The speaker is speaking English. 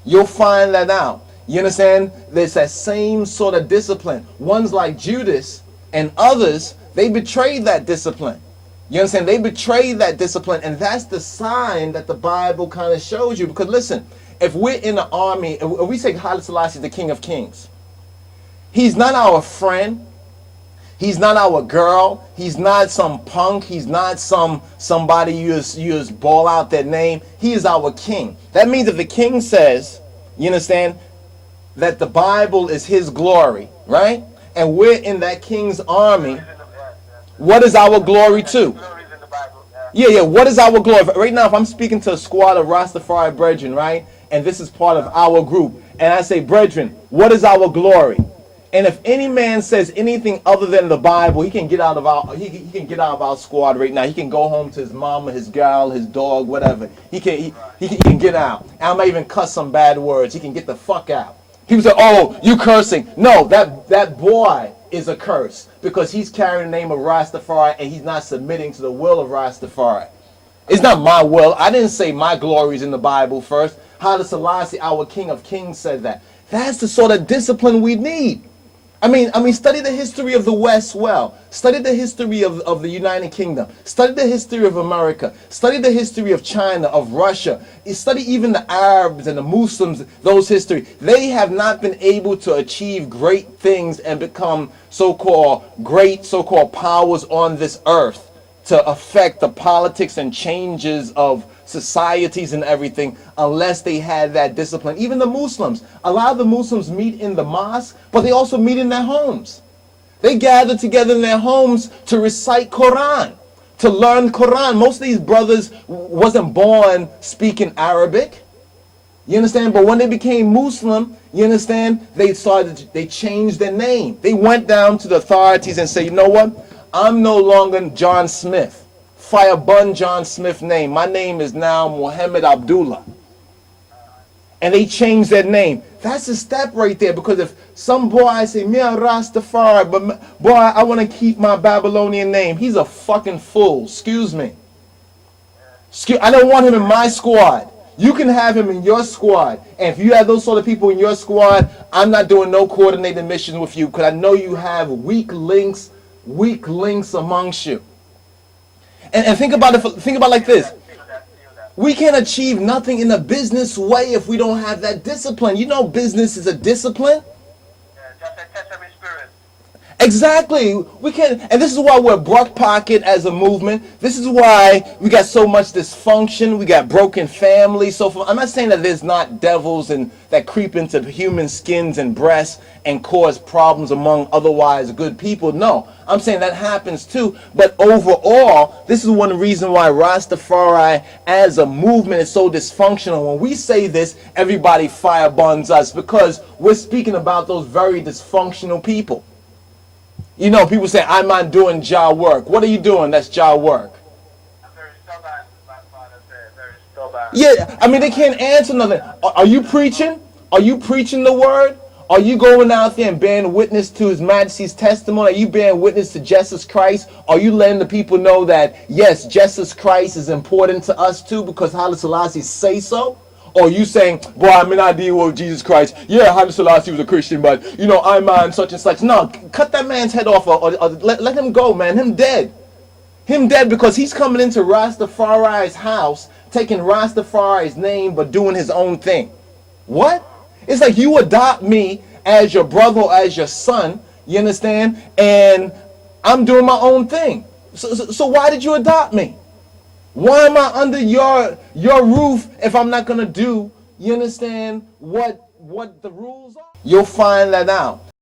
You'll find that out. You understand? There's that same sort of discipline. Ones like Judas and others, they betrayed that discipline. You understand? They betrayed that discipline, and that's the sign that the Bible kind of shows you. Because listen, if we're in the army, if we say Haile Selassie is the King of Kings, he's not our friend. He's not our girl. He's not some punk. He's not somebody you just ball out their name. He is our king. That means if the king says, you understand, that the Bible is his glory, right? And we're in that king's army, what is our glory too? Yeah, what is our glory? Right now, if I'm speaking to a squad of Rastafari brethren, right? And this is part of our group, and I say, brethren, what is our glory? And if any man says anything other than the Bible, he can get out of our he can get out of our squad right now. He can go home to his mama, his girl, his dog, whatever. He can get out. I might even cuss some bad words. He can get the fuck out. People say, "Oh, you cursing?" No, that boy is a curse because he's carrying the name of Rastafari and he's not submitting to the will of Rastafari. It's not my will. I didn't say my glory is in the Bible first. Haile Selassie, our King of Kings, said that. That's the sort of discipline we need. I mean, study the history of the West well. Study the history of the United Kingdom. Study the history of America. Study the history of China, of Russia. Study even the Arabs and the Muslims, those history. They have not been able to achieve great things and become so-called great, so-called powers on this earth to affect the politics and changes of societies and everything unless they had that discipline. Even the Muslims, a lot of the Muslims meet in the mosque, but they also meet in their homes. They gather together in their homes to recite Quran, to learn Quran. Most of these brothers wasn't born speaking Arabic. You understand? But when they became Muslim, you understand, they changed their name. They went down to the authorities and said, you know what? I'm no longer John Smith. Fire bun John Smith name. My name is now Muhammad Abdullah. And they changed their name. That's a step right there, because if some boy say, me a Rastafari, but boy, I want to keep my Babylonian name, he's a fucking fool. Excuse me. I don't want him in my squad. You can have him in your squad. And if you have those sort of people in your squad, I'm not doing no coordinated missions with you, because I know you have weak links amongst you. And think about it like this. We can't achieve nothing in a business way if we don't have that discipline. You know, business is a discipline. Just a test of his spirit. Exactly. We can, and this is why we're buck pocket as a movement. This is why we got so much dysfunction. We got broken families. So I'm not saying that there's not devils and that creep into human skins and breasts and cause problems among otherwise good people. No, I'm saying that happens too. But overall, this is one reason why Rastafari as a movement is so dysfunctional. When we say this, everybody fireburns us because we're speaking about those very dysfunctional people. You know, people say, I'm not doing Jah work. What are you doing? That's Jah work. I'm very stubborn, my father said. Very stubborn. Yeah, I mean, they can't answer nothing. Are you preaching? Are you preaching the word? Are you going out there and bearing witness to His Majesty's testimony? Are you bearing witness to Jesus Christ? Are you letting the people know that, yes, Jesus Christ is important to us too because Haile Selassie say so? Or you saying, boy, I mean, I deal with Jesus Christ. Yeah, Haile Selassie was a Christian, but, you know, I'm on such and such. No, cut that man's head off or let him go, man. Him dead. Him dead because he's coming into Rastafari's house, taking Rastafari's name, but doing his own thing. What? It's like you adopt me as your brother or as your son, you understand? And I'm doing my own thing. So why did you adopt me? Why am I under your roof if I'm not going to do, you understand, what the rules are? You'll find that out.